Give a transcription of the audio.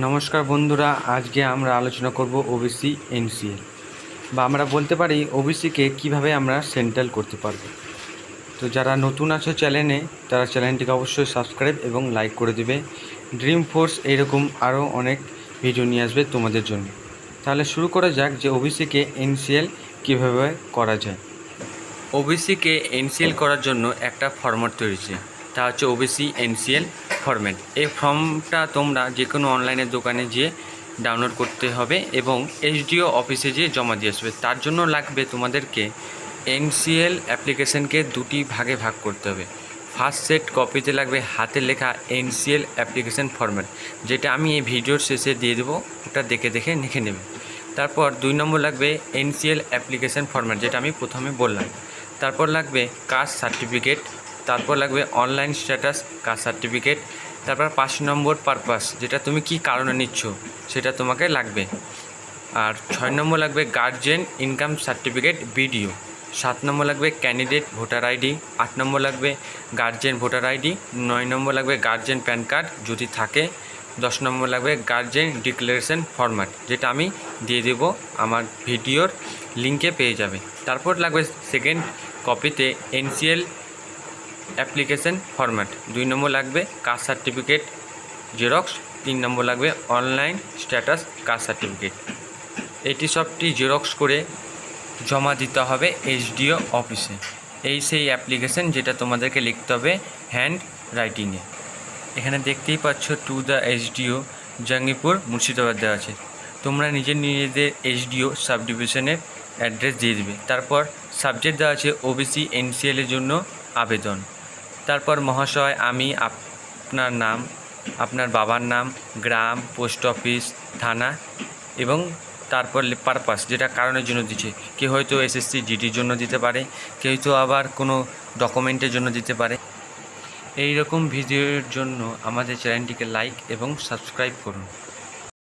নমস্কার বন্ধুরা, আজকে আমরা আলোচনা করব ওবিসি এনসিএল বা আমরা বলতে পারি ওবিসিকে কিভাবে আমরা সেন্ট্রাল করতে পারবো। তো যারা নতুন আছো চ্যানেলে, তারা চ্যানেলটিকে অবশ্যই সাবস্ক্রাইব এবং লাইক করে দেবে। ড্রিম ফোর্স এইরকম আরও অনেক ভিডিও নিয়ে আসবে তোমাদের জন্য। তাহলে শুরু করা যাক যে ওবিসিকে এনসিএল কীভাবে করা যায়। ওবিসিকে এনসিএল করার জন্য একটা ফরম্যাট তৈরি হয়েছে, তা হচ্ছে ওবিসি এনসিএল ফরম্যাট। এই ফর্মটা তোমরা যে কোনো অনলাইনের দোকানে গিয়ে ডাউনলোড করতে হবে এবং এসডিও অফিসে গিয়ে জমা দিয়ে আসবে। তার জন্য লাগবে তোমাদেরকে এনসিএল অ্যাপ্লিকেশনকে দুটি ভাগে ভাগ করতে হবে। ফার্স্ট সেট কপিতে লাগবে হাতে লেখা এনসিএল অ্যাপ্লিকেশন ফরম্যাট, যেটা আমি এই ভিডিওর শেষে দিয়ে দেবো, ওটা দেখে লিখে নেবে। তারপর 2 নম্বর লাগবে এনসিএল অ্যাপ্লিকেশন ফরম্যাট, যেটা আমি প্রথমে বললাম। তারপর লাগবে কাস্ট সার্টিফিকেট, তারপর লাগবে অনলাইন স্ট্যাটাস কাস্ট সার্টিফিকেট, তারপর 5 নম্বর পারপাস, যেটা তুমি কি কারণে নিচ্ছ সেটা তোমাকে লাগবে। আর 6 নম্বর লাগবে গার্জিয়ান ইনকাম সার্টিফিকেট ভিডিও, 7 নম্বর লাগবে ক্যান্ডিডেট ভোটার আইডি, 8 নম্বর লাগবে গার্জিয়ান ভোটার আইডি, 9 নম্বর লাগবে গার্জিয়ান প্যান কার্ড যদি থাকে, 10 নম্বর লাগবে গার্জিয়ান ডিক্লারেশন ফরম্যাট, যেটা আমি দিয়ে দেব আমার ভিডিওর লিঙ্কে পেয়ে যাবে। তারপর লাগবে সেকেন্ড কপিতে এনসিএল অ্যাপ্লিকেশন ফরম্যাট, 2 নম্বর লাগবে কাস্ট সার্টিফিকেট জেরক্স, 3 নম্বর লাগবে অনলাইন স্ট্যাটাস কাস্ট সার্টিফিকেট। এটি সবটি জেরক্স করে জমা দিতে হবে এসডিও অফিসে। এই সেই অ্যাপ্লিকেশন যেটা তোমাদেরকে লিখতে হবে হ্যান্ড রাইটিংয়ে। এখানে দেখতেই পাচ্ছ to the SDO Jangipur Murshidabad দেওয়া আছে। তোমরা নিজেদের এসডিও সাব ডিভিশনের অ্যাড্রেস দিয়ে দেবে। তারপর সাবজেক্ট দেওয়া আছে ওবিসি এনসিএলের জন্য আবেদন। তারপর মহাশয়, আমি আপনার নাম, আপনার বাবার নাম, গ্রাম, পোস্ট অফিস, থানা এবং তারপর পারপাস, যেটা কারণের জন্য দিচ্ছে। কেউ হয়তো এসএসসি জিডির জন্য দিতে পারে, কেউ তো আবার কোনো ডকুমেন্টের জন্য দিতে পারে। এই রকম ভিডিওর জন্য আমাদের চ্যানেলটিকে লাইক এবং সাবস্ক্রাইব করুন।